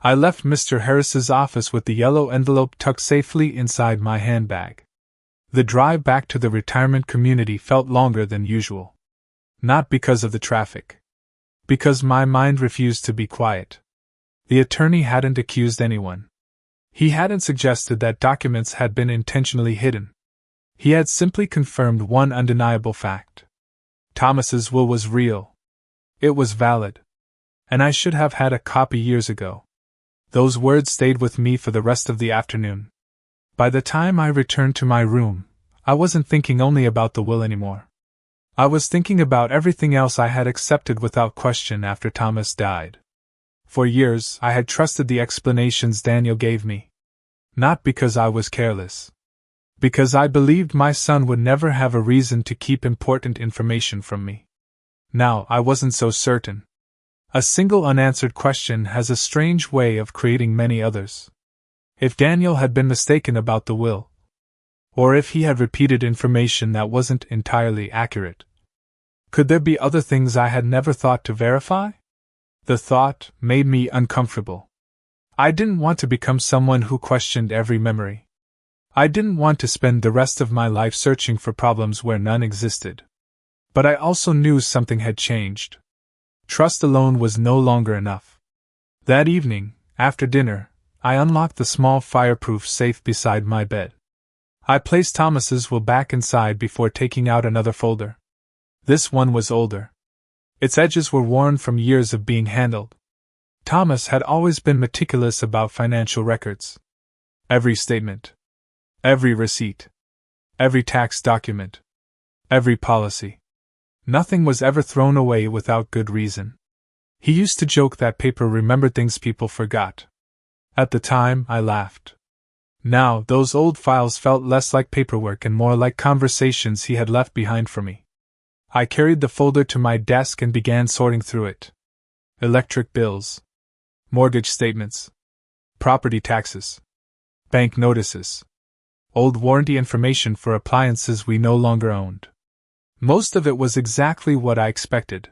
I left Mr. Harris's office with the yellow envelope tucked safely inside my handbag. The drive back to the retirement community felt longer than usual. Not because of the traffic. Because my mind refused to be quiet. The attorney hadn't accused anyone. He hadn't suggested that documents had been intentionally hidden. He had simply confirmed one undeniable fact. Thomas's will was real. It was valid. And I should have had a copy years ago. Those words stayed with me for the rest of the afternoon. By the time I returned to my room, I wasn't thinking only about the will anymore. I was thinking about everything else I had accepted without question after Thomas died. For years, I had trusted the explanations Daniel gave me. Not because I was careless. Because I believed my son would never have a reason to keep important information from me. Now, I wasn't so certain. A single unanswered question has a strange way of creating many others. If Daniel had been mistaken about the will, or if he had repeated information that wasn't entirely accurate, could there be other things I had never thought to verify? The thought made me uncomfortable. I didn't want to become someone who questioned every memory. I didn't want to spend the rest of my life searching for problems where none existed. But I also knew something had changed. Trust alone was no longer enough. That evening, after dinner, I unlocked the small fireproof safe beside my bed. I placed Thomas's will back inside before taking out another folder. This one was older. Its edges were worn from years of being handled. Thomas had always been meticulous about financial records. Every statement. Every receipt. Every tax document. Every policy. Nothing was ever thrown away without good reason. He used to joke that paper remembered things people forgot. At the time, I laughed. Now, those old files felt less like paperwork and more like conversations he had left behind for me. I carried the folder to my desk and began sorting through it. Electric bills. Mortgage statements. Property taxes. Bank notices. Old warranty information for appliances we no longer owned. Most of it was exactly what I expected.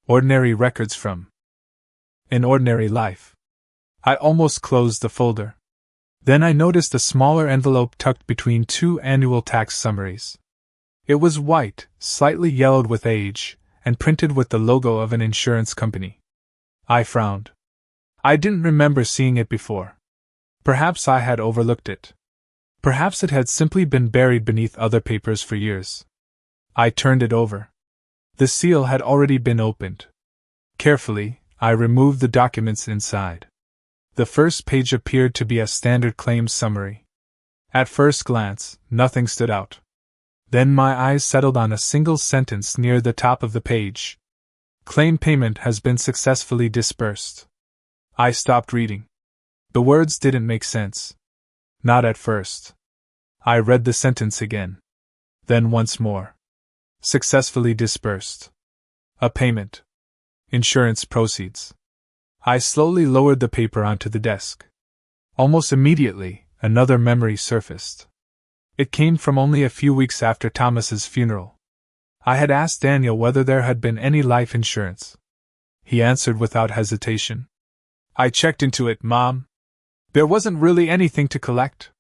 Ordinary records from an ordinary life. I almost closed the folder. Then I noticed a smaller envelope tucked between two annual tax summaries. It was white, slightly yellowed with age, and printed with the logo of an insurance company. I frowned. I didn't remember seeing it before. Perhaps I had overlooked it. Perhaps it had simply been buried beneath other papers for years. I turned it over. The seal had already been opened. Carefully, I removed the documents inside. The first page appeared to be a standard claims summary. At first glance, nothing stood out. Then my eyes settled on a single sentence near the top of the page. Claim payment has been successfully disbursed. I stopped reading. The words didn't make sense. Not at first. I read the sentence again. Then once more. Successfully disbursed. A payment. Insurance proceeds. I slowly lowered the paper onto the desk. Almost immediately, another memory surfaced. It came from only a few weeks after Thomas's funeral. I had asked Daniel whether there had been any life insurance. He answered without hesitation. I checked into it, Mom. There wasn't really anything to collect.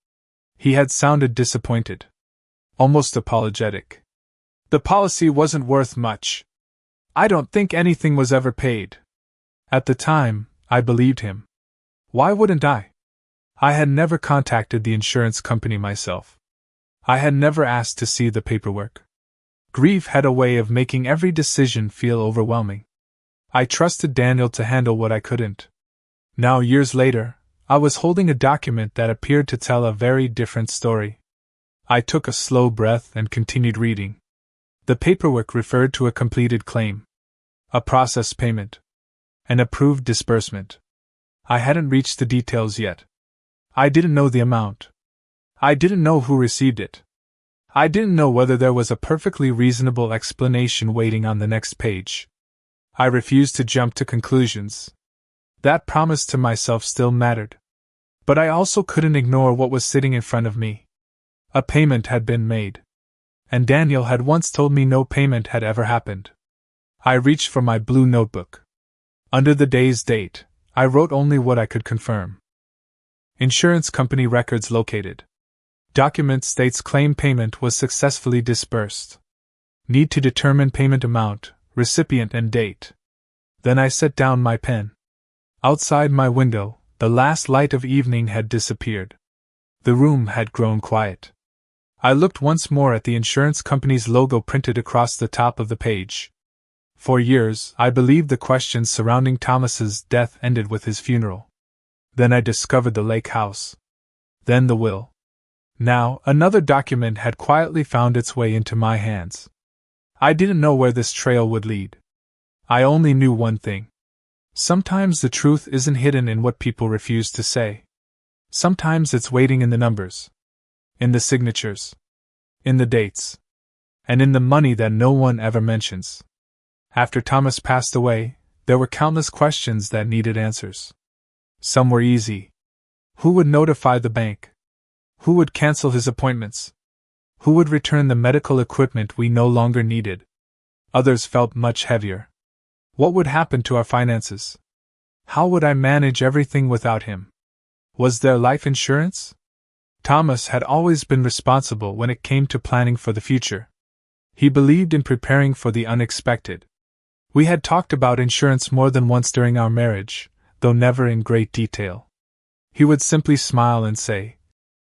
He had sounded disappointed. Almost apologetic. The policy wasn't worth much. I don't think anything was ever paid. At the time, I believed him. Why wouldn't I? I had never contacted the insurance company myself. I had never asked to see the paperwork. Grief had a way of making every decision feel overwhelming. I trusted Daniel to handle what I couldn't. Now, years later, I was holding a document that appeared to tell a very different story. I took a slow breath and continued reading. The paperwork referred to a completed claim, a processed payment, an approved disbursement. I hadn't reached the details yet. I didn't know the amount. I didn't know who received it. I didn't know whether there was a perfectly reasonable explanation waiting on the next page. I refused to jump to conclusions. That promise to myself still mattered. But I also couldn't ignore what was sitting in front of me. A payment had been made. And Daniel had once told me no payment had ever happened. I reached for my blue notebook. Under the day's date, I wrote only what I could confirm. Insurance company records located. Document states claim payment was successfully disbursed. Need to determine payment amount, recipient and date. Then I set down my pen. Outside my window, the last light of evening had disappeared. The room had grown quiet. I looked once more at the insurance company's logo printed across the top of the page. For years, I believed the questions surrounding Thomas's death ended with his funeral. Then I discovered the lake house. Then the will. Now, another document had quietly found its way into my hands. I didn't know where this trail would lead. I only knew one thing. Sometimes the truth isn't hidden in what people refuse to say. Sometimes it's waiting in the numbers. In the signatures. In the dates. And in the money that no one ever mentions. After Thomas passed away, there were countless questions that needed answers. Some were easy. Who would notify the bank? Who would cancel his appointments? Who would return the medical equipment we no longer needed? Others felt much heavier. What would happen to our finances? How would I manage everything without him? Was there life insurance? Thomas had always been responsible when it came to planning for the future. He believed in preparing for the unexpected. We had talked about insurance more than once during our marriage, though never in great detail. He would simply smile and say,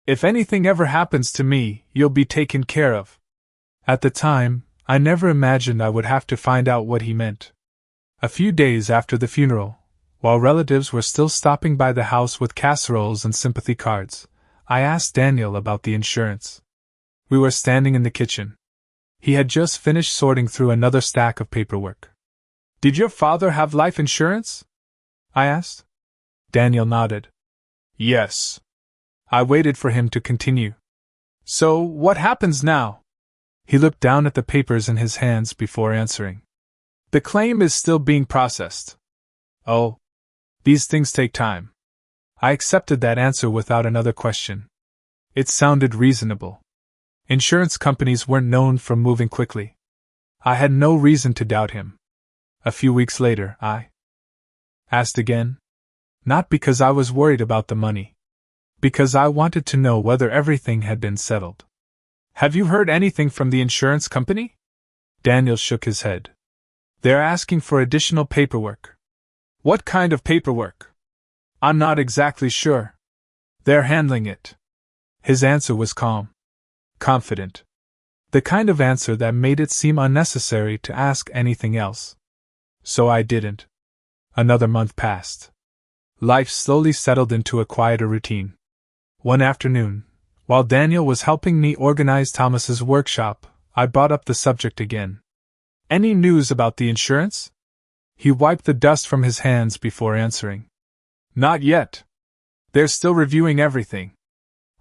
"If anything ever happens to me, you'll be taken care of." At the time, I never imagined I would have to find out what he meant. A few days after the funeral, while relatives were still stopping by the house with casseroles and sympathy cards, I asked Daniel about the insurance. We were standing in the kitchen. He had just finished sorting through another stack of paperwork. "Did your father have life insurance?" I asked. Daniel nodded. "Yes." I waited for him to continue. "So, what happens now?" He looked down at the papers in his hands before answering. "The claim is still being processed." "Oh. These things take time." I accepted that answer without another question. It sounded reasonable. Insurance companies weren't known for moving quickly. I had no reason to doubt him. A few weeks later, I asked again. Not because I was worried about the money. Because I wanted to know whether everything had been settled. "Have you heard anything from the insurance company?" Daniel shook his head. "They're asking for additional paperwork." "What kind of paperwork?" "I'm not exactly sure. They're handling it." His answer was calm. Confident. The kind of answer that made it seem unnecessary to ask anything else. So I didn't. Another month passed. Life slowly settled into a quieter routine. One afternoon, while Daniel was helping me organize Thomas's workshop, I brought up the subject again. "Any news about the insurance?" He wiped the dust from his hands before answering. "Not yet. They're still reviewing everything.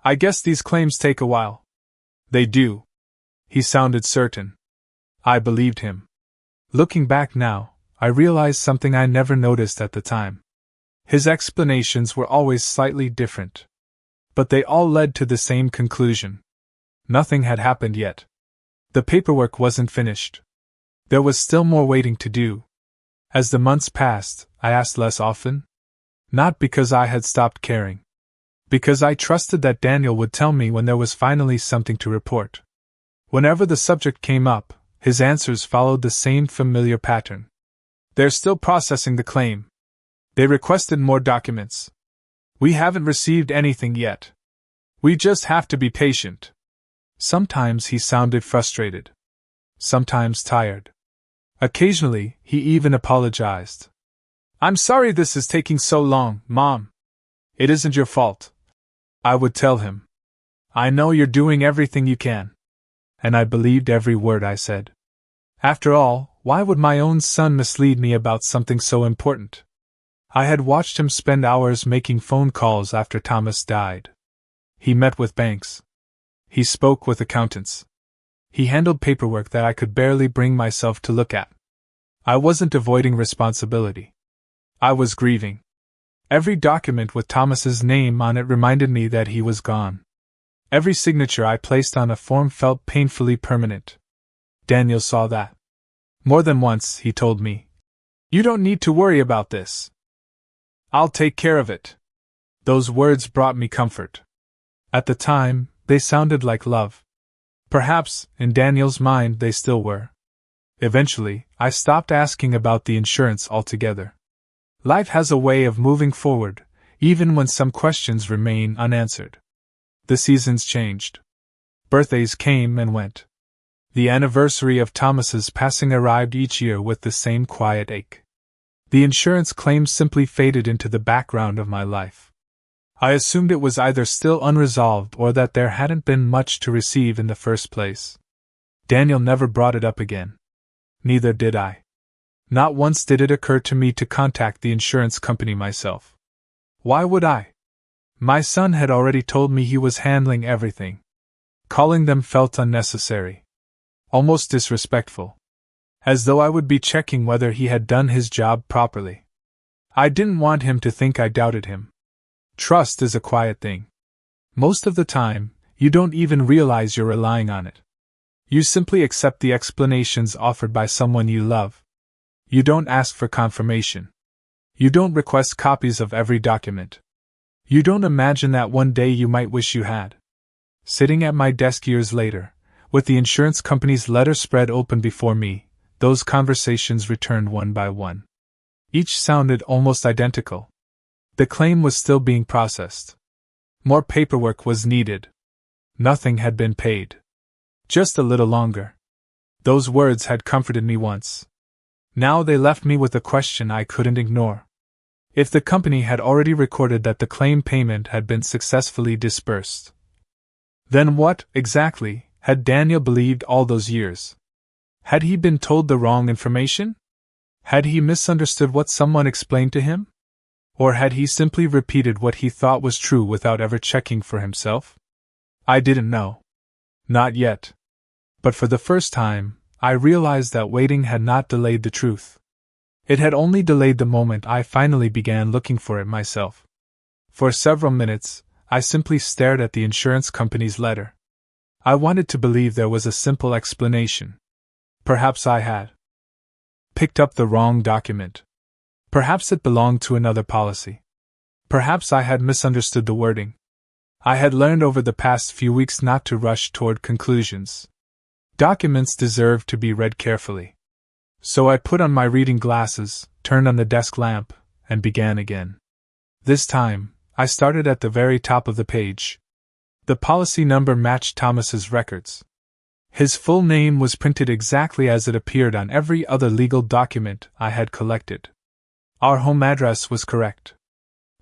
I guess these claims take a while." "They do." He sounded certain. I believed him. Looking back now, I realized something I never noticed at the time. His explanations were always slightly different. But they all led to the same conclusion. Nothing had happened yet. The paperwork wasn't finished. There was still more waiting to do. As the months passed, I asked less often. Not because I had stopped caring. Because I trusted that Daniel would tell me when there was finally something to report. Whenever the subject came up, his answers followed the same familiar pattern. "They're still processing the claim. They requested more documents. We haven't received anything yet. We just have to be patient." Sometimes he sounded frustrated. Sometimes tired. Occasionally, he even apologized. "I'm sorry this is taking so long, Mom. It isn't your fault," I would tell him. "I know you're doing everything you can." And I believed every word I said. After all, why would my own son mislead me about something so important? I had watched him spend hours making phone calls after Thomas died. He met with banks. He spoke with accountants. He handled paperwork that I could barely bring myself to look at. I wasn't avoiding responsibility. I was grieving. Every document with Thomas's name on it reminded me that he was gone. Every signature I placed on a form felt painfully permanent. Daniel saw that. More than once, he told me, "You don't need to worry about this. I'll take care of it. Those words brought me comfort. At the time, they sounded like love. Perhaps, in Daniel's mind, they still were. Eventually, I stopped asking about the insurance altogether. Life has a way of moving forward, even when some questions remain unanswered. The seasons changed. Birthdays came and went. The anniversary of Thomas's passing arrived each year with the same quiet ache. The insurance claims simply faded into the background of my life. I assumed it was either still unresolved or that there hadn't been much to receive in the first place. Daniel never brought it up again. Neither did I. Not once did it occur to me to contact the insurance company myself. Why would I? My son had already told me he was handling everything. Calling them felt unnecessary. Almost disrespectful. As though I would be checking whether he had done his job properly. I didn't want him to think I doubted him. Trust is a quiet thing. Most of the time, you don't even realize you're relying on it. You simply accept the explanations offered by someone you love. You don't ask for confirmation. You don't request copies of every document. You don't imagine that one day you might wish you had. Sitting at my desk years later, with the insurance company's letter spread open before me, those conversations returned one by one. Each sounded almost identical. The claim was still being processed. More paperwork was needed. Nothing had been paid. Just a little longer. Those words had comforted me once. Now they left me with a question I couldn't ignore. If the company had already recorded that the claim payment had been successfully disbursed, then what, exactly, had Daniel believed all those years? Had he been told the wrong information? Had he misunderstood what someone explained to him? Or had he simply repeated what he thought was true without ever checking for himself? I didn't know. Not yet. But for the first time, I realized that waiting had not delayed the truth. It had only delayed the moment I finally began looking for it myself. For several minutes, I simply stared at the insurance company's letter. I wanted to believe there was a simple explanation. Perhaps I had picked up the wrong document. Perhaps it belonged to another policy. Perhaps I had misunderstood the wording. I had learned over the past few weeks not to rush toward conclusions. Documents deserve to be read carefully. So I put on my reading glasses, turned on the desk lamp, and began again. This time, I started at the very top of the page. The policy number matched Thomas's records. His full name was printed exactly as it appeared on every other legal document I had collected. Our home address was correct.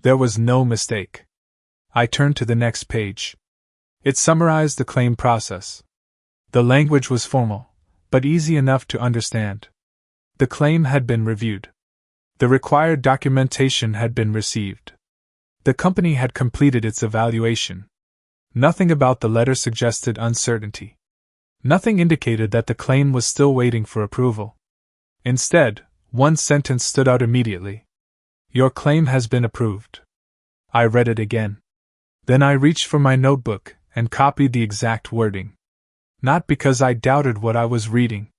There was no mistake. I turned to the next page. It summarized the claim process. The language was formal, but easy enough to understand. The claim had been reviewed. The required documentation had been received. The company had completed its evaluation. Nothing about the letter suggested uncertainty. Nothing indicated that the claim was still waiting for approval. Instead, one sentence stood out immediately. Your claim has been approved. I read it again. Then I reached for my notebook and copied the exact wording. Not because I doubted what I was reading.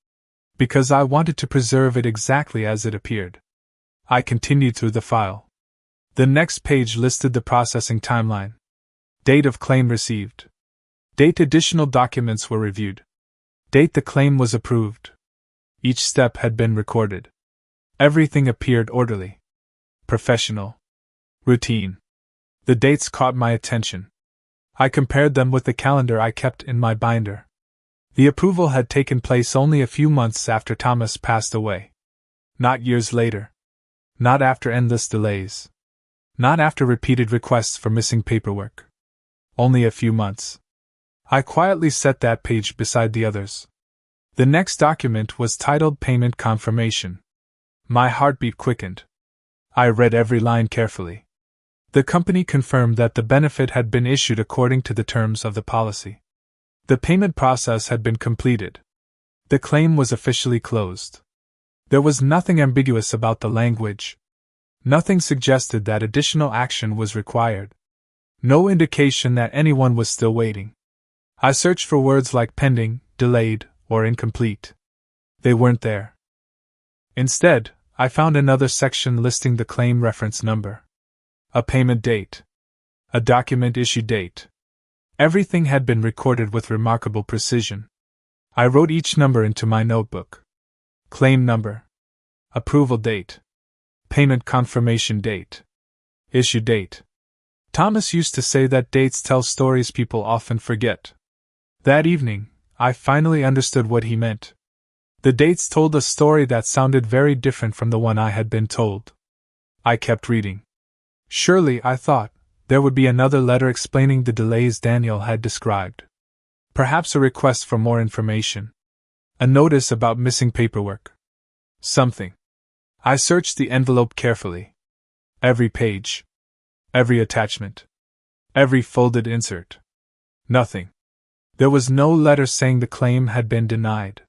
Because I wanted to preserve it exactly as it appeared. I continued through the file. The next page listed the processing timeline. Date of claim received. Date additional documents were reviewed. Date the claim was approved. Each step had been recorded. Everything appeared orderly. Professional. Routine. The dates caught my attention. I compared them with the calendar I kept in my binder. The approval had taken place only a few months after Thomas passed away. Not years later. Not after endless delays. Not after repeated requests for missing paperwork. Only a few months. I quietly set that page beside the others. The next document was titled Payment Confirmation. My heartbeat quickened. I read every line carefully. The company confirmed that the benefit had been issued according to the terms of the policy. The payment process had been completed. The claim was officially closed. There was nothing ambiguous about the language. Nothing suggested that additional action was required. No indication that anyone was still waiting. I searched for words like pending, delayed, or incomplete. They weren't there. Instead, I found another section listing the claim reference number. a payment date, a document issue date. Everything had been recorded with remarkable precision. I wrote each number into my notebook. Claim number, approval date, payment confirmation date, issue date. Thomas used to say that dates tell stories people often forget. That evening, I finally understood what he meant. The dates told a story that sounded very different from the one I had been told. I kept reading. Surely, I thought, there would be another letter explaining the delays Daniel had described. Perhaps a request for more information. A notice about missing paperwork. Something. I searched the envelope carefully. Every page. Every attachment. Every folded insert. Nothing. There was no letter saying the claim had been denied.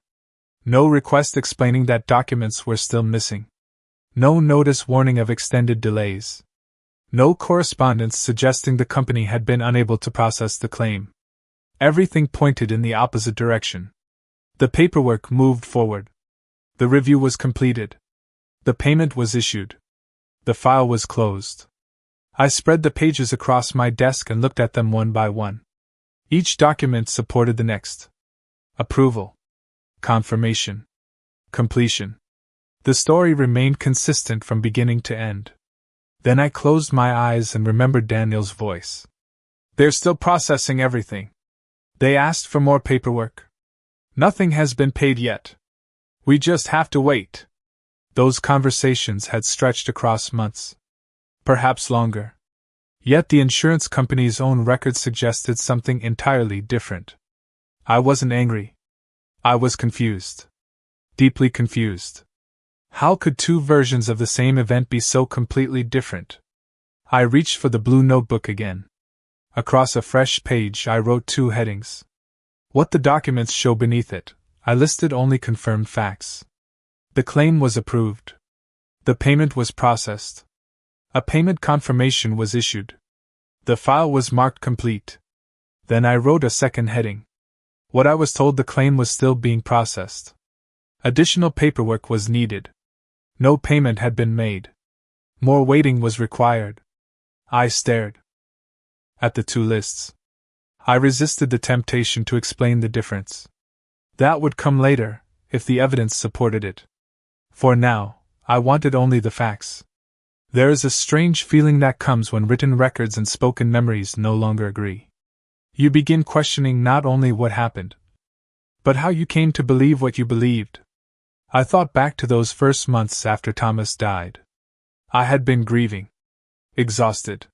No request explaining that documents were still missing. No notice warning of extended delays. No correspondence suggesting the company had been unable to process the claim. Everything pointed in the opposite direction. The paperwork moved forward. The review was completed. The payment was issued. The file was closed. I spread the pages across my desk and looked at them one by one. Each document supported the next. Approval. Confirmation. Completion. The story remained consistent from beginning to end. Then I closed my eyes and remembered Daniel's voice. They're still processing everything. They asked for more paperwork. Nothing has been paid yet. We just have to wait. Those conversations had stretched across months. Perhaps longer. Yet the insurance company's own records suggested something entirely different. I wasn't angry. I was confused. Deeply confused. How could two versions of the same event be so completely different? I reached for the blue notebook again. Across a fresh page I wrote two headings. What the documents show beneath it, I listed only confirmed facts. The claim was approved. The payment was processed. A payment confirmation was issued. The file was marked complete. Then I wrote a second heading. What I was told the claim was still being processed. Additional paperwork was needed. No payment had been made. More waiting was required. I stared at the two lists. I resisted the temptation to explain the difference. That would come later, if the evidence supported it. For now, I wanted only the facts. There is a strange feeling that comes when written records and spoken memories no longer agree. You begin questioning not only what happened, but how you came to believe what you believed. I thought back to those first months after Thomas died. I had been grieving. Exhausted.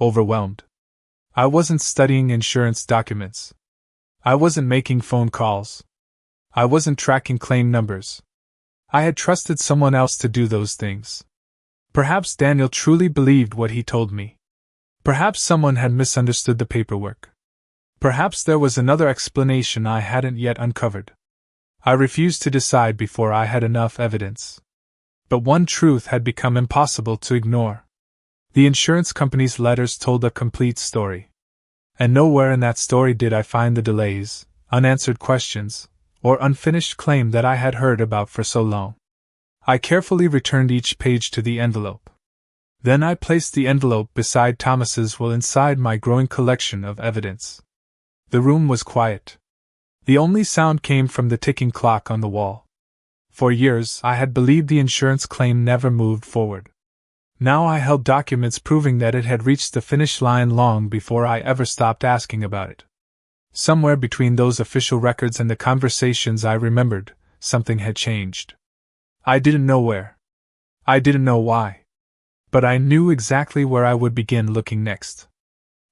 Overwhelmed. I wasn't studying insurance documents. I wasn't making phone calls. I wasn't tracking claim numbers. I had trusted someone else to do those things. Perhaps Daniel truly believed what he told me. Perhaps someone had misunderstood the paperwork. Perhaps there was another explanation I hadn't yet uncovered. I refused to decide before I had enough evidence. But one truth had become impossible to ignore. The insurance company's letters told a complete story. And nowhere in that story did I find the delays, unanswered questions, or unfinished claim that I had heard about for so long. I carefully returned each page to the envelope. Then I placed the envelope beside Thomas's will inside my growing collection of evidence. The room was quiet. The only sound came from the ticking clock on the wall. For years I had believed the insurance claim never moved forward. Now I held documents proving that it had reached the finish line long before I ever stopped asking about it. Somewhere between those official records and the conversations I remembered, something had changed. I didn't know where. I didn't know why. But I knew exactly where I would begin looking next.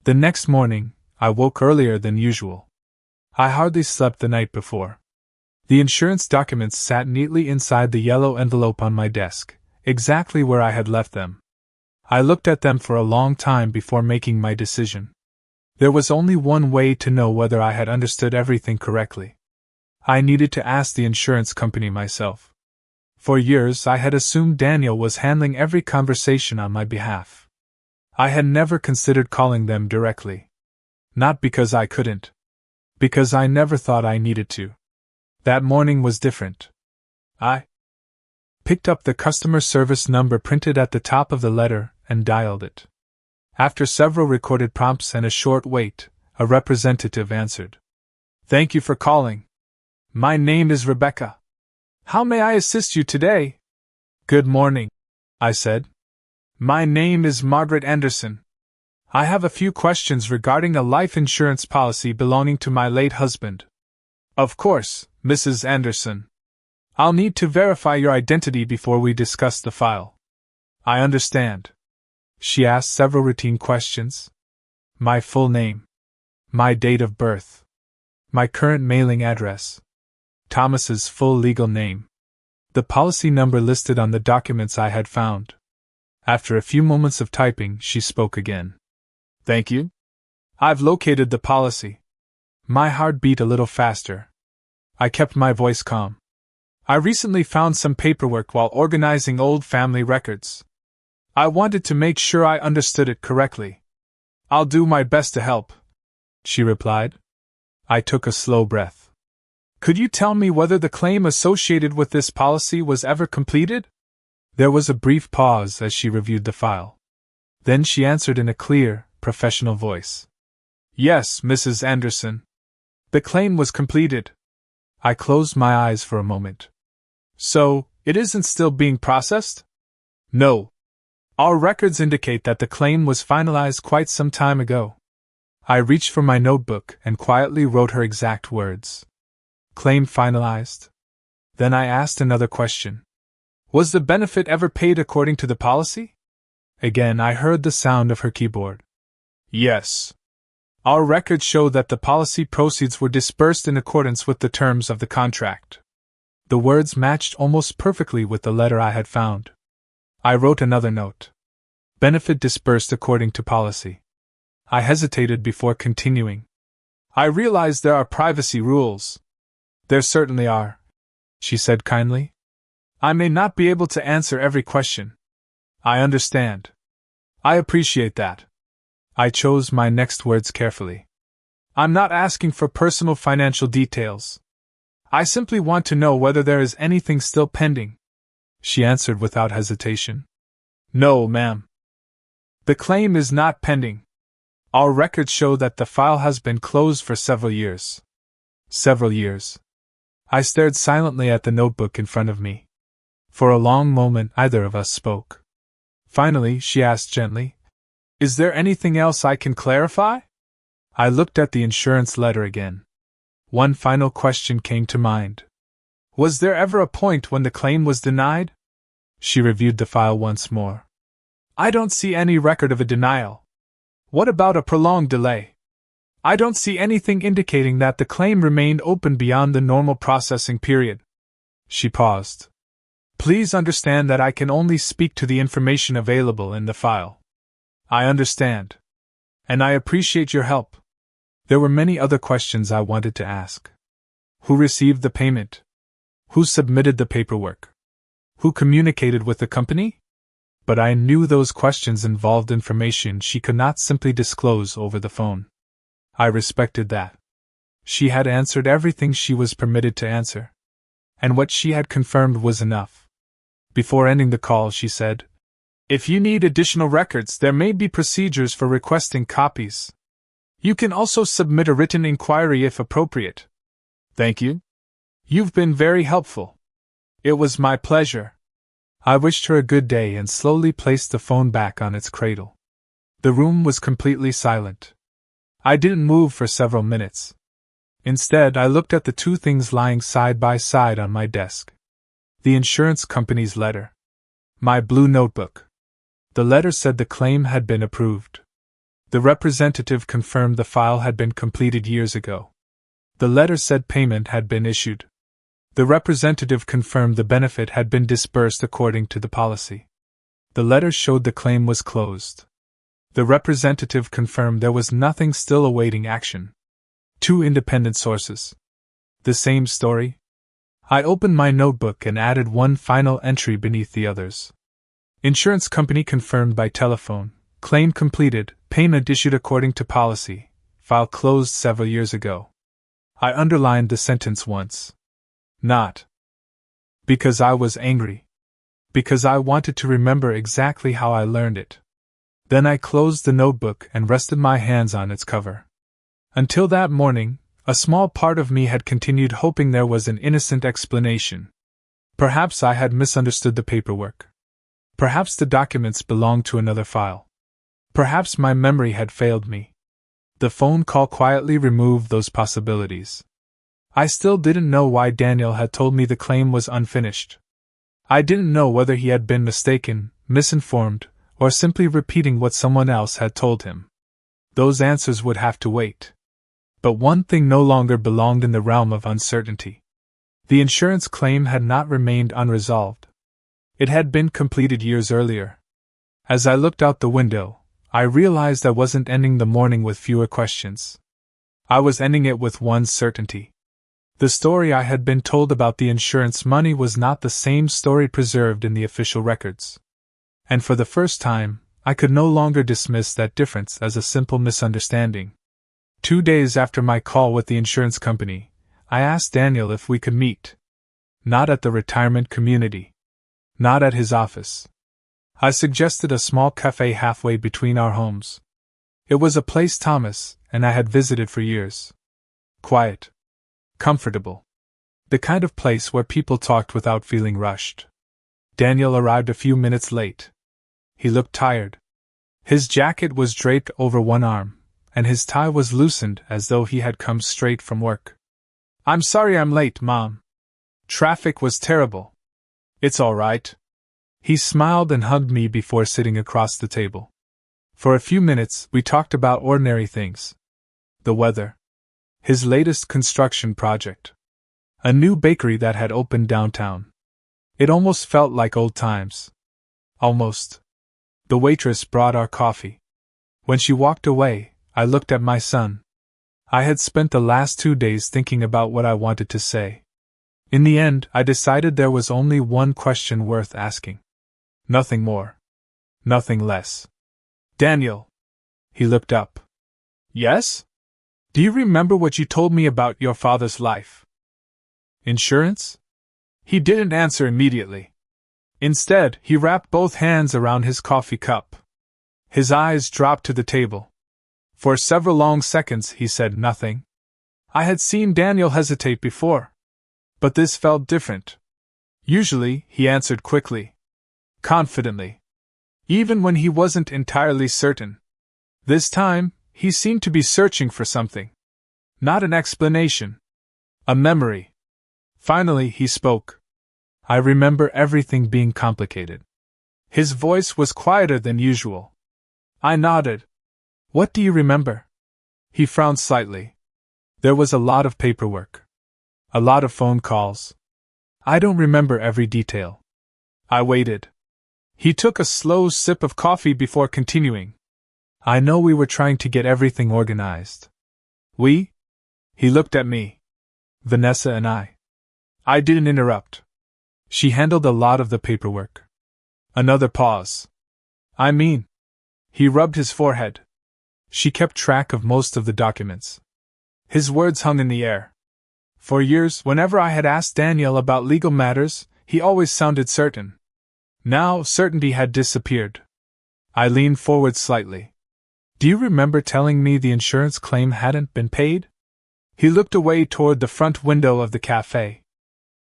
The next morning, I woke earlier than usual. I hardly slept the night before. The insurance documents sat neatly inside the yellow envelope on my desk, exactly where I had left them. I looked at them for a long time before making my decision. There was only one way to know whether I had understood everything correctly. I needed to ask the insurance company myself. For years I had assumed Daniel was handling every conversation on my behalf. I had never considered calling them directly. Not because I couldn't. Because I never thought I needed to. That morning was different. I picked up the customer service number printed at the top of the letter and dialed it. After several recorded prompts and a short wait, a representative answered. Thank you for calling. My name is Rebecca. How may I assist you today? Good morning, I said. My name is Margaret Anderson. I have a few questions regarding a life insurance policy belonging to my late husband. Of course, Mrs. Anderson. I'll need to verify your identity before we discuss the file. I understand. She asked several routine questions. My full name. My date of birth. My current mailing address. Thomas's full legal name. The policy number listed on the documents I had found. After a few moments of typing, she spoke again. Thank you. I've located the policy. My heart beat a little faster. I kept my voice calm. I recently found some paperwork while organizing old family records. I wanted to make sure I understood it correctly. I'll do my best to help, she replied. I took a slow breath. Could you tell me whether the claim associated with this policy was ever completed? There was a brief pause as she reviewed the file. Then she answered in a clear, professional voice. Yes, Mrs. Anderson. The claim was completed. I closed my eyes for a moment. So, it isn't still being processed? No. Our records indicate that the claim was finalized quite some time ago. I reached for my notebook and quietly wrote her exact words. Claim finalized. Then I asked another question. Was the benefit ever paid according to the policy? Again I heard the sound of her keyboard. Yes. Our records show that the policy proceeds were disbursed in accordance with the terms of the contract. The words matched almost perfectly with the letter I had found. I wrote another note. Benefit disbursed according to policy. I hesitated before continuing. I realize there are privacy rules. There certainly are, she said kindly. I may not be able to answer every question. I understand. I appreciate that. I chose my next words carefully. I'm not asking for personal financial details. I simply want to know whether there is anything still pending, she answered without hesitation. No, ma'am. The claim is not pending. Our records show that the file has been closed for several years. Several years. I stared silently at the notebook in front of me. For a long moment, neither of us spoke. Finally, she asked gently, Is there anything else I can clarify? I looked at the insurance letter again. One final question came to mind. Was there ever a point when the claim was denied? She reviewed the file once more. I don't see any record of a denial. What about a prolonged delay? I don't see anything indicating that the claim remained open beyond the normal processing period. She paused. Please understand that I can only speak to the information available in the file. I understand. And I appreciate your help. There were many other questions I wanted to ask. Who received the payment? Who submitted the paperwork? Who communicated with the company? But I knew those questions involved information she could not simply disclose over the phone. I respected that. She had answered everything she was permitted to answer. And what she had confirmed was enough. Before ending the call, she said, If you need additional records, there may be procedures for requesting copies. You can also submit a written inquiry if appropriate. Thank you. You've been very helpful. It was my pleasure. I wished her a good day and slowly placed the phone back on its cradle. The room was completely silent. I didn't move for several minutes. Instead, I looked at the two things lying side by side on my desk. The insurance company's letter. My blue notebook. The letter said the claim had been approved. The representative confirmed the file had been completed years ago. The letter said payment had been issued. The representative confirmed the benefit had been disbursed according to the policy. The letter showed the claim was closed. The representative confirmed there was nothing still awaiting action. Two independent sources. The same story? I opened my notebook and added one final entry beneath the others. Insurance company confirmed by telephone. Claim completed. Payment issued according to policy. File closed several years ago. I underlined the sentence once. Not because I was angry. Because I wanted to remember exactly how I learned it. Then I closed the notebook and rested my hands on its cover. Until that morning, a small part of me had continued hoping there was an innocent explanation. Perhaps I had misunderstood the paperwork. Perhaps the documents belonged to another file. Perhaps my memory had failed me. The phone call quietly removed those possibilities. I still didn't know why Daniel had told me the claim was unfinished. I didn't know whether he had been mistaken, misinformed, or simply repeating what someone else had told him. Those answers would have to wait. But one thing no longer belonged in the realm of uncertainty. The insurance claim had not remained unresolved. It had been completed years earlier. As I looked out the window, I realized I wasn't ending the morning with fewer questions. I was ending it with one certainty. The story I had been told about the insurance money was not the same story preserved in the official records. And for the first time, I could no longer dismiss that difference as a simple misunderstanding. 2 days after my call with the insurance company, I asked Daniel if we could meet. Not at the retirement community. Not at his office. I suggested a small café halfway between our homes. It was a place Thomas and I had visited for years. Quiet. Comfortable. The kind of place where people talked without feeling rushed. Daniel arrived a few minutes late. He looked tired. His jacket was draped over one arm, and his tie was loosened as though he had come straight from work. "I'm sorry I'm late, Mom. Traffic was terrible." "It's all right." He smiled and hugged me before sitting across the table. For a few minutes, we talked about ordinary things. The weather. His latest construction project. A new bakery that had opened downtown. It almost felt like old times. Almost. The waitress brought our coffee. When she walked away, I looked at my son. I had spent the last 2 days thinking about what I wanted to say. In the end, I decided there was only one question worth asking. Nothing more. Nothing less. "Daniel." He looked up. "Yes? Do you remember what you told me about your father's life?" "Insurance?" He didn't answer immediately. Instead, he wrapped both hands around his coffee cup. His eyes dropped to the table. For several long seconds he said nothing. I had seen Daniel hesitate before. But this felt different. Usually, he answered quickly. Confidently. Even when he wasn't entirely certain. This time, he seemed to be searching for something. Not an explanation. A memory. Finally, he spoke. I remember everything being complicated. His voice was quieter than usual. I nodded. "What do you remember?" He frowned slightly. There was a lot of paperwork. A lot of phone calls. I don't remember every detail. I waited. He took a slow sip of coffee before continuing. "I know we were trying to get everything organized." "We?" He looked at me. "Vanessa and I." I didn't interrupt. She handled a lot of the paperwork. Another pause. "I mean." He rubbed his forehead. "She kept track of most of the documents." His words hung in the air. For years, whenever I had asked Daniel about legal matters, he always sounded certain. Now, certainty had disappeared. I leaned forward slightly. "Do you remember telling me the insurance claim hadn't been paid?" He looked away toward the front window of the café.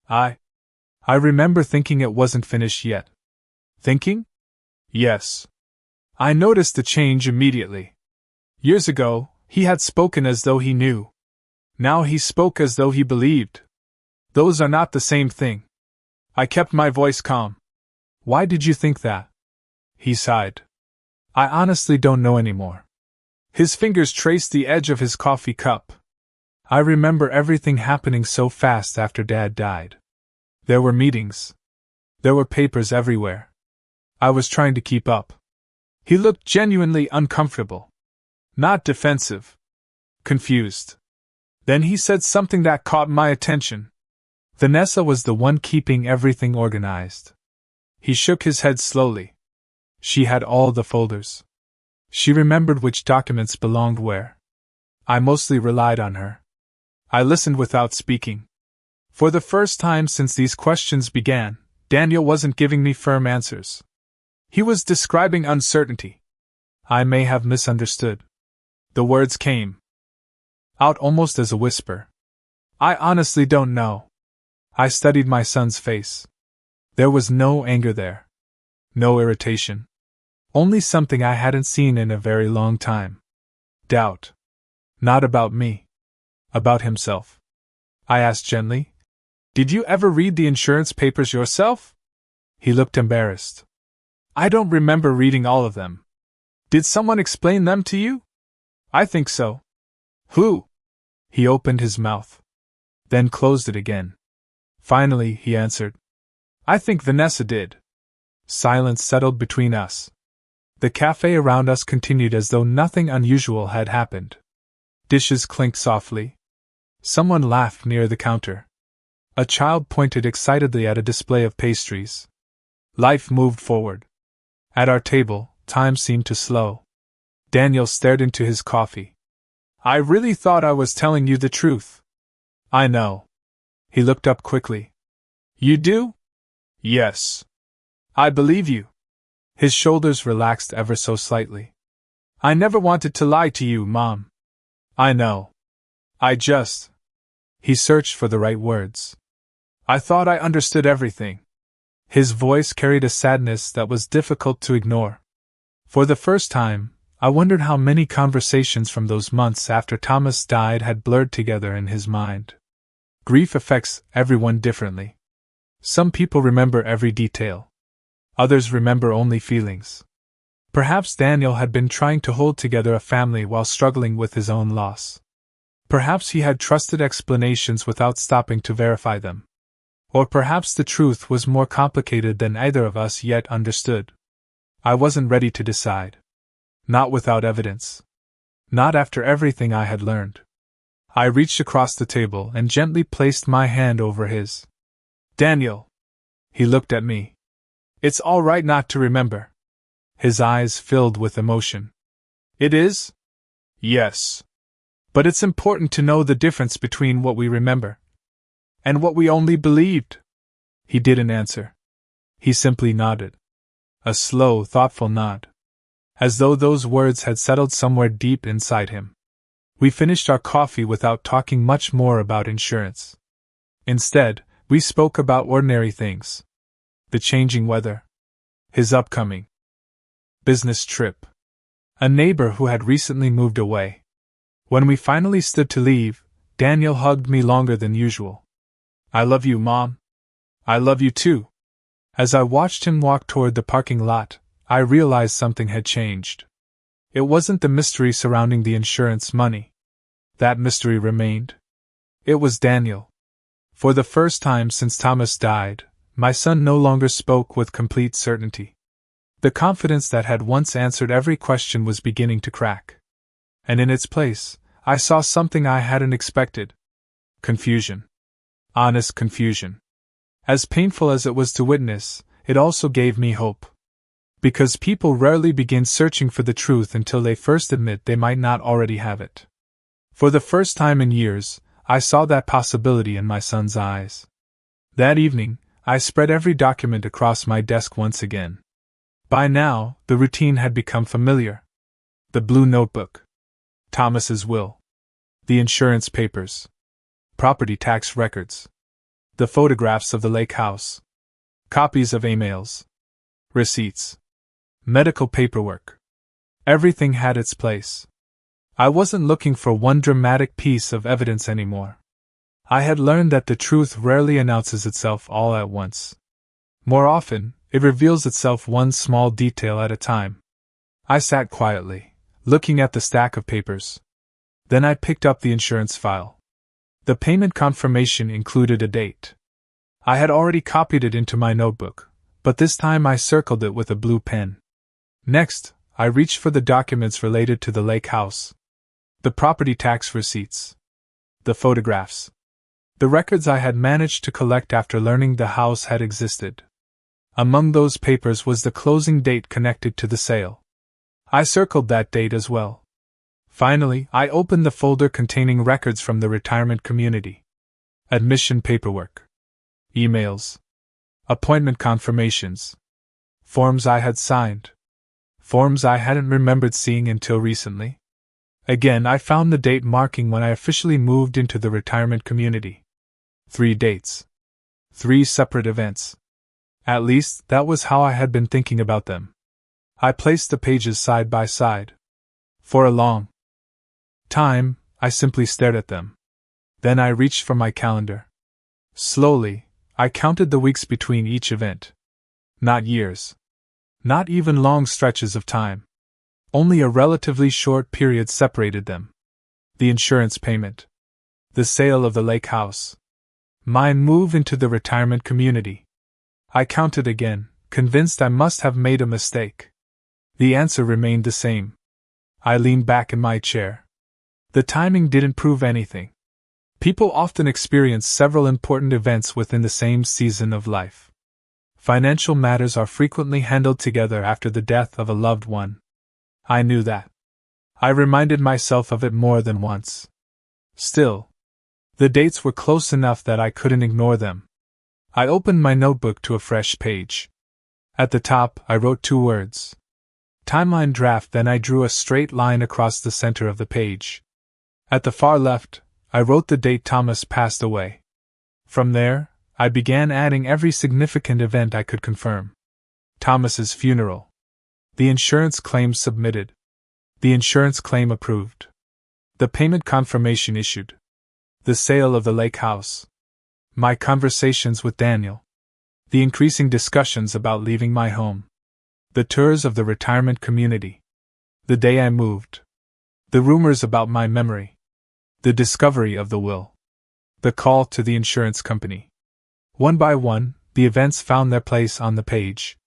I remember thinking it wasn't finished yet." "Thinking?" "Yes." I noticed the change immediately. Years ago, he had spoken as though he knew. Now he spoke as though he believed. Those are not the same thing. I kept my voice calm. "Why did you think that?" He sighed. "I honestly don't know anymore." His fingers traced the edge of his coffee cup. "I remember everything happening so fast after Dad died. There were meetings. There were papers everywhere. I was trying to keep up." He looked genuinely uncomfortable. Not defensive. Confused. Then he said something that caught my attention. Vanessa was the one keeping everything organized. He shook his head slowly. She had all the folders. She remembered which documents belonged where. I mostly relied on her. I listened without speaking. For the first time since these questions began, Daniel wasn't giving me firm answers. He was describing uncertainty. I may have misunderstood. The words came out almost as a whisper. I honestly don't know. I studied my son's face. There was no anger there. No irritation. Only something I hadn't seen in a very long time. Doubt. Not about me. About himself. I asked gently, "Did you ever read the insurance papers yourself?" He looked embarrassed. "I don't remember reading all of them. Did someone explain them to you?" "I think so." "Who?" He opened his mouth, then closed it again. Finally, he answered, "I think Vanessa did." Silence settled between us. The café around us continued as though nothing unusual had happened. Dishes clinked softly. Someone laughed near the counter. A child pointed excitedly at a display of pastries. Life moved forward. At our table, time seemed to slow. Daniel stared into his coffee. "I really thought I was telling you the truth." "I know." He looked up quickly. "You do?" "Yes. I believe you." His shoulders relaxed ever so slightly. "I never wanted to lie to you, Mom." "I know. I just..." He searched for the right words. "I thought I understood everything." His voice carried a sadness that was difficult to ignore. For the first time, I wondered how many conversations from those months after Thomas died had blurred together in his mind. Grief affects everyone differently. Some people remember every detail. Others remember only feelings. Perhaps Daniel had been trying to hold together a family while struggling with his own loss. Perhaps he had trusted explanations without stopping to verify them. Or perhaps the truth was more complicated than either of us yet understood. I wasn't ready to decide. Not without evidence. Not after everything I had learned. I reached across the table and gently placed my hand over his. "Daniel." He looked at me. "It's all right not to remember." His eyes filled with emotion. "It is?" "Yes. But it's important to know the difference between what we remember and what we only believed." He didn't answer. He simply nodded. A slow, thoughtful nod. As though those words had settled somewhere deep inside him. We finished our coffee without talking much more about insurance. Instead, we spoke about ordinary things. The changing weather. His upcoming business trip. A neighbor who had recently moved away. When we finally stood to leave, Daniel hugged me longer than usual. "I love you, Mom." "I love you too." As I watched him walk toward the parking lot, I realized something had changed. It wasn't the mystery surrounding the insurance money. That mystery remained. It was Daniel. For the first time since Thomas died, my son no longer spoke with complete certainty. The confidence that had once answered every question was beginning to crack. And in its place, I saw something I hadn't expected. Confusion. Honest confusion. As painful as it was to witness, it also gave me hope. Because people rarely begin searching for the truth until they first admit they might not already have it. For the first time in years, I saw that possibility in my son's eyes. That evening, I spread every document across my desk once again. By now, the routine had become familiar. The blue notebook. Thomas's will. The insurance papers. Property tax records. The photographs of the lake house. Copies of emails. Receipts. Medical paperwork. Everything had its place. I wasn't looking for one dramatic piece of evidence anymore. I had learned that the truth rarely announces itself all at once. More often, it reveals itself one small detail at a time. I sat quietly, looking at the stack of papers. Then I picked up the insurance file. The payment confirmation included a date. I had already copied it into my notebook, but this time I circled it with a blue pen. Next, I reached for the documents related to the lake house. The property tax receipts. The photographs. The records I had managed to collect after learning the house had existed. Among those papers was the closing date connected to the sale. I circled that date as well. Finally, I opened the folder containing records from the retirement community. Admission paperwork. Emails. Appointment confirmations. Forms I had signed. forms I hadn't remembered seeing until recently. Again, I found the date marking when I officially moved into the retirement community. 3 dates. 3 separate events. At least, that was how I had been thinking about them. I placed the pages side by side. For a long time, I simply stared at them. Then I reached for my calendar. Slowly, I counted the weeks between each event. Not years. Not even long stretches of time. Only a relatively short period separated them. The insurance payment. The sale of the lake house. My move into the retirement community. I counted again, convinced I must have made a mistake. The answer remained the same. I leaned back in my chair. The timing didn't prove anything. People often experience several important events within the same season of life. Financial matters are frequently handled together after the death of a loved one. I knew that. I reminded myself of it more than once. Still, the dates were close enough that I couldn't ignore them. I opened my notebook to a fresh page. At the top, I wrote 2 words. Timeline draft, then I drew a straight line across the center of the page. At the far left, I wrote the date Thomas passed away. From there, I began adding every significant event I could confirm. Thomas's funeral. The insurance claim submitted. The insurance claim approved. The payment confirmation issued. The sale of the lake house. My conversations with Daniel. The increasing discussions about leaving my home. The tours of the retirement community. The day I moved. The rumors about my memory. The discovery of the will. The call to the insurance company. One by one, the events found their place on the page.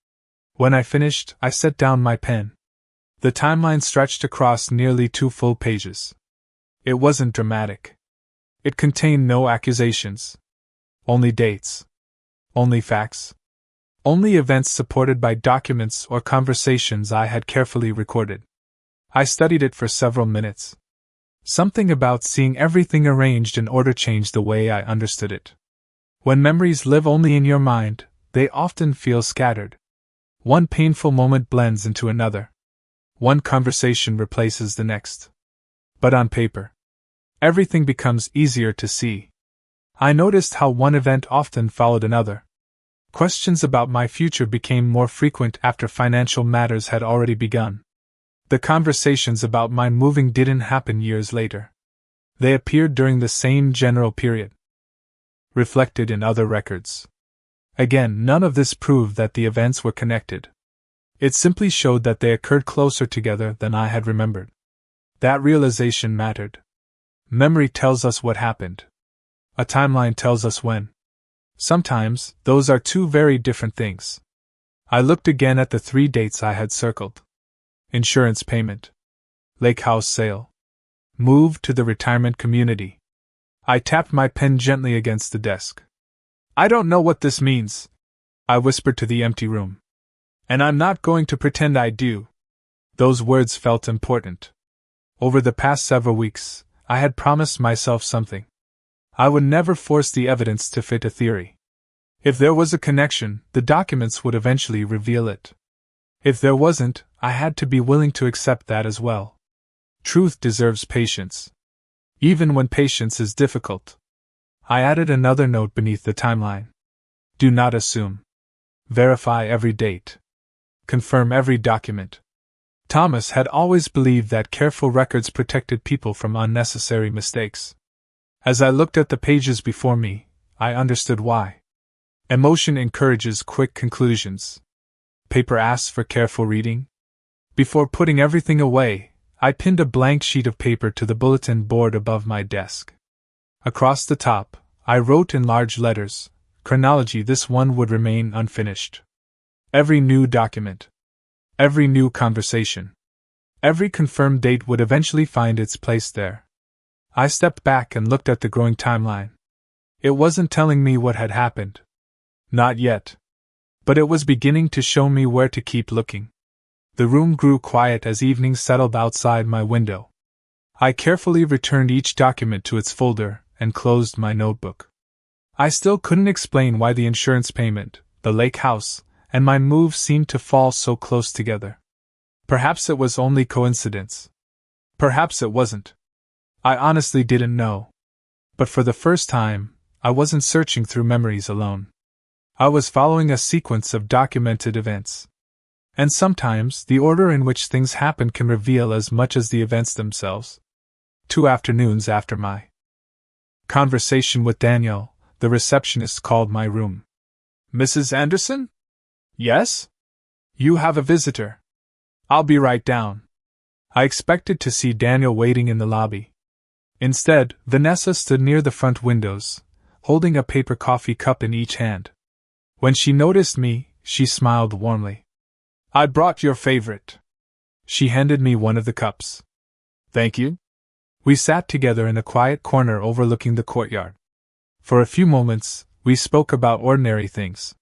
When I finished, I set down my pen. The timeline stretched across nearly 2 full pages. It wasn't dramatic. It contained no accusations. Only dates. Only facts. Only events supported by documents or conversations I had carefully recorded. I studied it for several minutes. Something about seeing everything arranged in order changed the way I understood it. When memories live only in your mind, they often feel scattered. One painful moment blends into another. One conversation replaces the next. But on paper, everything becomes easier to see. I noticed how one event often followed another. Questions about my future became more frequent after financial matters had already begun. The conversations about my moving didn't happen years later. They appeared during the same general period. Reflected in other records. Again, none of this proved that the events were connected. It simply showed that they occurred closer together than I had remembered. That realization mattered. Memory tells us what happened. A timeline tells us when. Sometimes, those are 2 very different things. I looked again at the 3 dates I had circled. Insurance payment. Lake house sale. Move to the retirement community. I tapped my pen gently against the desk. I don't know what this means, I whispered to the empty room. And I'm not going to pretend I do. Those words felt important. Over the past several weeks, I had promised myself something. I would never force the evidence to fit a theory. If there was a connection, the documents would eventually reveal it. If there wasn't, I had to be willing to accept that as well. Truth deserves patience. Even when patience is difficult. I added another note beneath the timeline. Do not assume. Verify every date. Confirm every document. Thomas had always believed that careful records protected people from unnecessary mistakes. As I looked at the pages before me, I understood why. Emotion encourages quick conclusions. Paper asks for careful reading. Before putting everything away, I pinned a blank sheet of paper to the bulletin board above my desk. Across the top, I wrote in large letters, chronology. This one would remain unfinished. Every new document. Every new conversation. Every confirmed date would eventually find its place there. I stepped back and looked at the growing timeline. It wasn't telling me what had happened. Not yet. But it was beginning to show me where to keep looking. The room grew quiet as evening settled outside my window. I carefully returned each document to its folder and closed my notebook. I still couldn't explain why the insurance payment, the lake house, and my move seemed to fall so close together. Perhaps it was only coincidence. Perhaps it wasn't. I honestly didn't know. But for the first time, I wasn't searching through memories alone. I was following a sequence of documented events. And sometimes the order in which things happen can reveal as much as the events themselves. 2 afternoons after my conversation with Daniel, the receptionist called my room. "Mrs. Anderson?" "Yes?" "You have a visitor." "I'll be right down." I expected to see Daniel waiting in the lobby. Instead, Vanessa stood near the front windows, holding a paper coffee cup in each hand. When she noticed me, she smiled warmly. "I brought your favorite." She handed me one of the cups. "Thank you." We sat together in a quiet corner overlooking the courtyard. For a few moments, we spoke about ordinary things.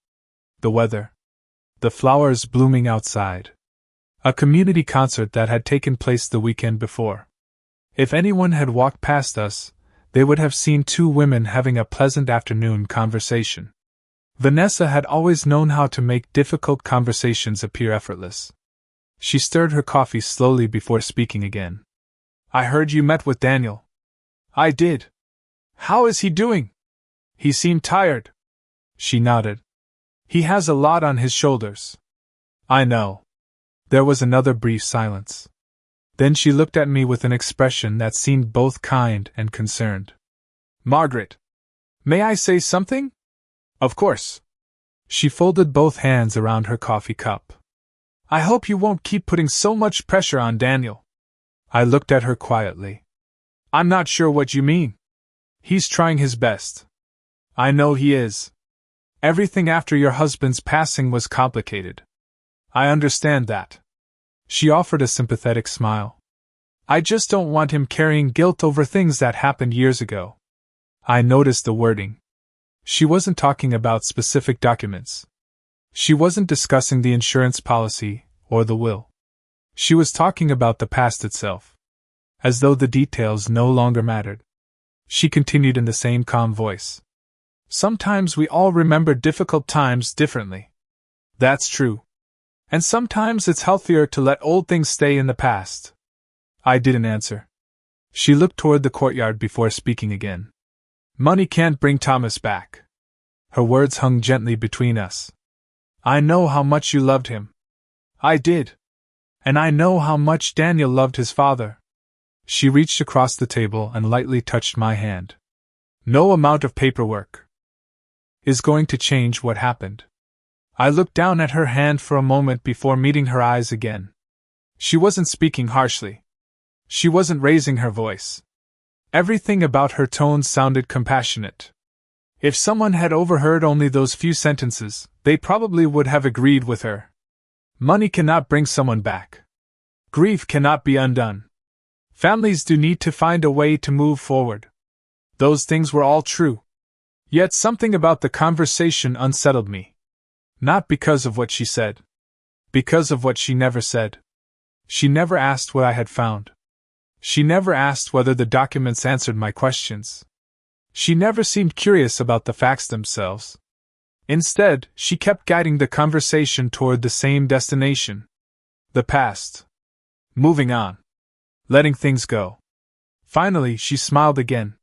The weather. The flowers blooming outside. A community concert that had taken place the weekend before. If anyone had walked past us, they would have seen 2 women having a pleasant afternoon conversation. Vanessa had always known how to make difficult conversations appear effortless. She stirred her coffee slowly before speaking again. "I heard you met with Daniel." "I did. How is he doing?" "He seemed tired." She nodded. "He has a lot on his shoulders." "I know." There was another brief silence. Then she looked at me with an expression that seemed both kind and concerned. "Margaret, may I say something?" "Of course." She folded both hands around her coffee cup. "I hope you won't keep putting so much pressure on Daniel." I looked at her quietly. "I'm not sure what you mean." "He's trying his best." "I know he is. Everything after your husband's passing was complicated." "I understand that." She offered a sympathetic smile. "I just don't want him carrying guilt over things that happened years ago." I noticed the wording. She wasn't talking about specific documents. She wasn't discussing the insurance policy or the will. She was talking about the past itself. As though the details no longer mattered. She continued in the same calm voice. "Sometimes we all remember difficult times differently." "That's true. And sometimes it's healthier to let old things stay in the past." I didn't answer. She looked toward the courtyard before speaking again. "Money can't bring Thomas back." Her words hung gently between us. "I know how much you loved him." "I did. And I know how much Daniel loved his father." She reached across the table and lightly touched my hand. "No amount of paperwork is going to change what happened." I looked down at her hand for a moment before meeting her eyes again. She wasn't speaking harshly. She wasn't raising her voice. Everything about her tone sounded compassionate. If someone had overheard only those few sentences, they probably would have agreed with her. Money cannot bring someone back. Grief cannot be undone. Families do need to find a way to move forward. Those things were all true. Yet something about the conversation unsettled me. Not because of what she said. Because of what she never said. She never asked what I had found. She never asked whether the documents answered my questions. She never seemed curious about the facts themselves. Instead, she kept guiding the conversation toward the same destination. The past. Moving on. Letting things go. Finally, she smiled again.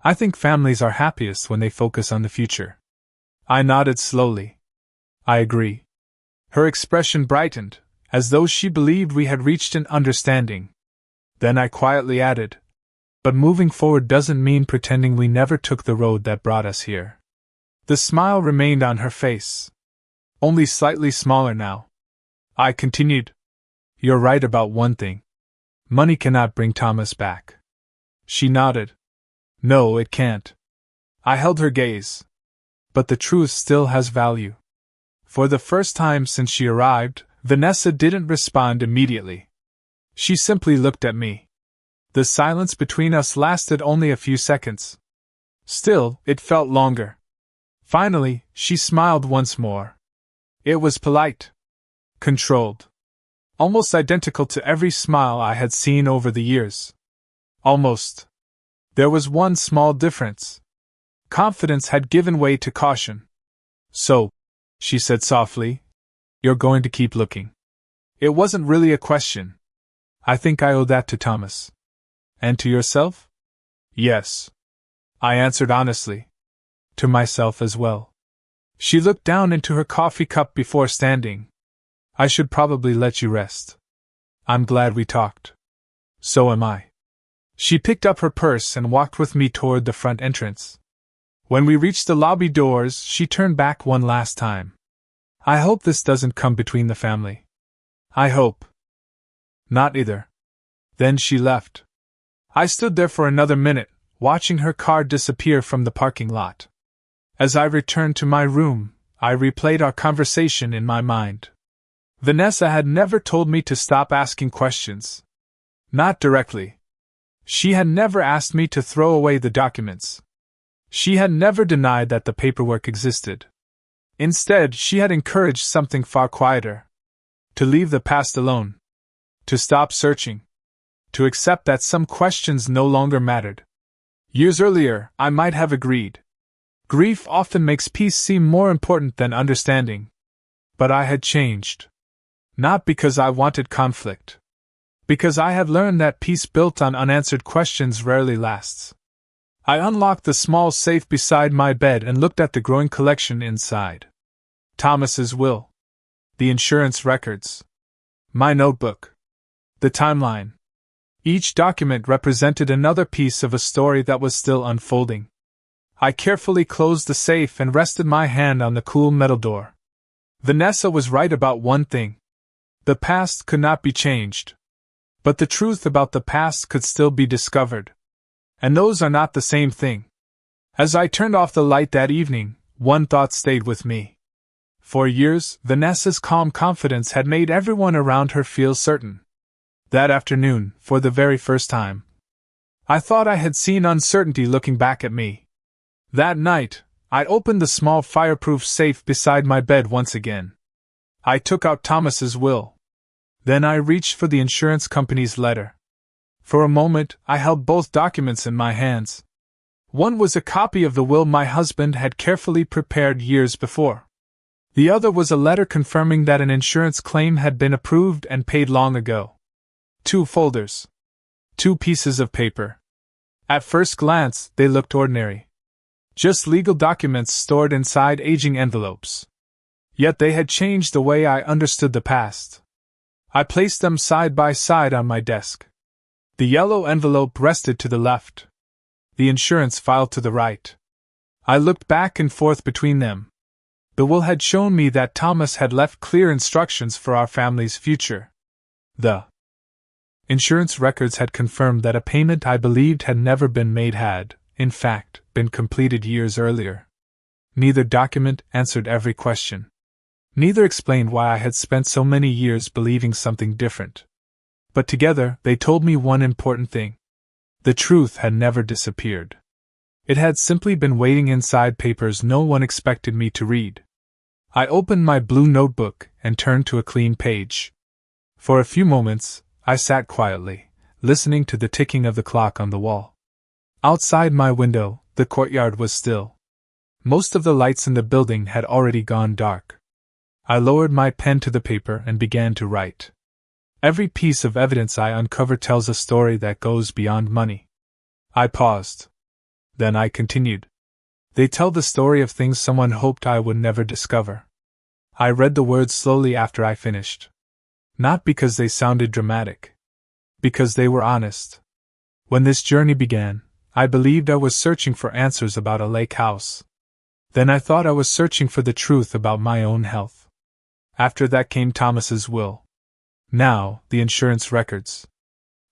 "I think families are happiest when they focus on the future." I nodded slowly. "I agree." Her expression brightened, as though she believed we had reached an understanding. Then I quietly added, "But moving forward doesn't mean pretending we never took the road that brought us here." The smile remained on her face. Only slightly smaller now. I continued, "You're right about one thing. Money cannot bring Thomas back." She nodded. "No, it can't." I held her gaze. "But the truth still has value." For the first time since she arrived, Vanessa didn't respond immediately. She simply looked at me. The silence between us lasted only a few seconds. Still, it felt longer. Finally, she smiled once more. It was polite. Controlled. Almost identical to every smile I had seen over the years. Almost. There was one small difference. Confidence had given way to caution. "So," she said softly, "you're going to keep looking." It wasn't really a question. I think I owe that to Thomas. And to yourself? Yes. I answered honestly. To myself as well. She looked down into her coffee cup before standing. I should probably let you rest. I'm glad we talked. So am I. She picked up her purse and walked with me toward the front entrance. When we reached the lobby doors, she turned back one last time. I hope this doesn't come between the family. I hope. Not either. Then she left. I stood there for another minute, watching her car disappear from the parking lot. As I returned to my room, I replayed our conversation in my mind. Vanessa had never told me to stop asking questions. Not directly. She had never asked me to throw away the documents. She had never denied that the paperwork existed. Instead, she had encouraged something far quieter. To leave the past alone. To stop searching. To accept that some questions no longer mattered. Years earlier, I might have agreed. Grief often makes peace seem more important than understanding. But I had changed. Not because I wanted conflict. Because I had learned that peace built on unanswered questions rarely lasts. I unlocked the small safe beside my bed and looked at the growing collection inside. Thomas's will. The insurance records. My notebook. The timeline. Each document represented another piece of a story that was still unfolding. I carefully closed the safe and rested my hand on the cool metal door. Vanessa was right about one thing. The past could not be changed. But the truth about the past could still be discovered. And those are not the same thing. As I turned off the light that evening, one thought stayed with me. For years, Vanessa's calm confidence had made everyone around her feel certain. That afternoon, for the very first time, I thought I had seen uncertainty looking back at me. That night, I opened the small fireproof safe beside my bed once again. I took out Thomas's will. Then I reached for the insurance company's letter. For a moment, I held both documents in my hands. One was a copy of the will my husband had carefully prepared years before. The other was a letter confirming that an insurance claim had been approved and paid long ago. 2 folders. 2 pieces of paper. At first glance, they looked ordinary. Just legal documents stored inside aging envelopes. Yet they had changed the way I understood the past. I placed them side by side on my desk. The yellow envelope rested to the left. The insurance file to the right. I looked back and forth between them. The will had shown me that Thomas had left clear instructions for our family's future. The insurance records had confirmed that a payment I believed had never been made had, in fact, been completed years earlier. Neither document answered every question. Neither explained why I had spent so many years believing something different. But together, they told me one important thing. The truth had never disappeared. It had simply been waiting inside papers no one expected me to read. I opened my blue notebook and turned to a clean page. For a few moments, I sat quietly, listening to the ticking of the clock on the wall. Outside my window, the courtyard was still. Most of the lights in the building had already gone dark. I lowered my pen to the paper and began to write. Every piece of evidence I uncover tells a story that goes beyond money. I paused. Then I continued. They tell the story of things someone hoped I would never discover. I read the words slowly after I finished. Not because they sounded dramatic. Because they were honest. When this journey began, I believed I was searching for answers about a lake house. Then I thought I was searching for the truth about my own health. After that came Thomas's will. Now, the insurance records.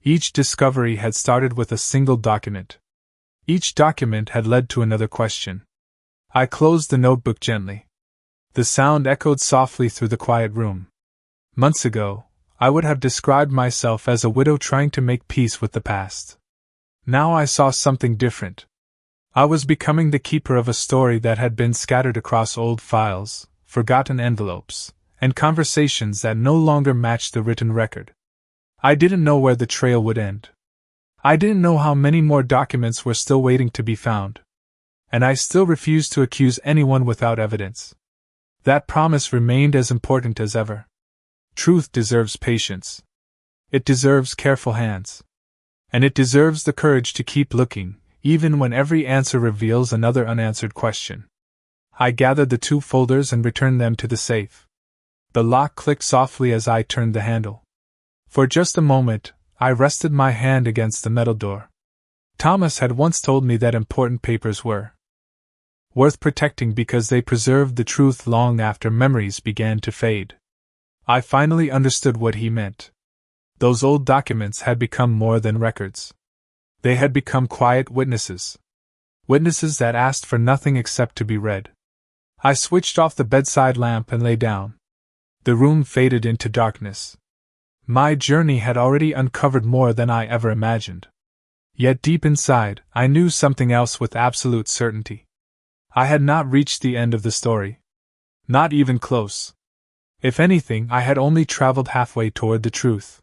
Each discovery had started with a single document. Each document had led to another question. I closed the notebook gently. The sound echoed softly through the quiet room. Months ago, I would have described myself as a widow trying to make peace with the past. Now I saw something different. I was becoming the keeper of a story that had been scattered across old files, forgotten envelopes, and conversations that no longer matched the written record. I didn't know where the trail would end. I didn't know how many more documents were still waiting to be found. And I still refused to accuse anyone without evidence. That promise remained as important as ever. Truth deserves patience. It deserves careful hands. And it deserves the courage to keep looking, even when every answer reveals another unanswered question. I gathered the 2 folders and returned them to the safe. The lock clicked softly as I turned the handle. For just a moment, I rested my hand against the metal door. Thomas had once told me that important papers were worth protecting because they preserved the truth long after memories began to fade. I finally understood what he meant. Those old documents had become more than records. They had become quiet witnesses. Witnesses that asked for nothing except to be read. I switched off the bedside lamp and lay down. The room faded into darkness. My journey had already uncovered more than I ever imagined. Yet deep inside, I knew something else with absolute certainty. I had not reached the end of the story. Not even close. If anything, I had only traveled halfway toward the truth.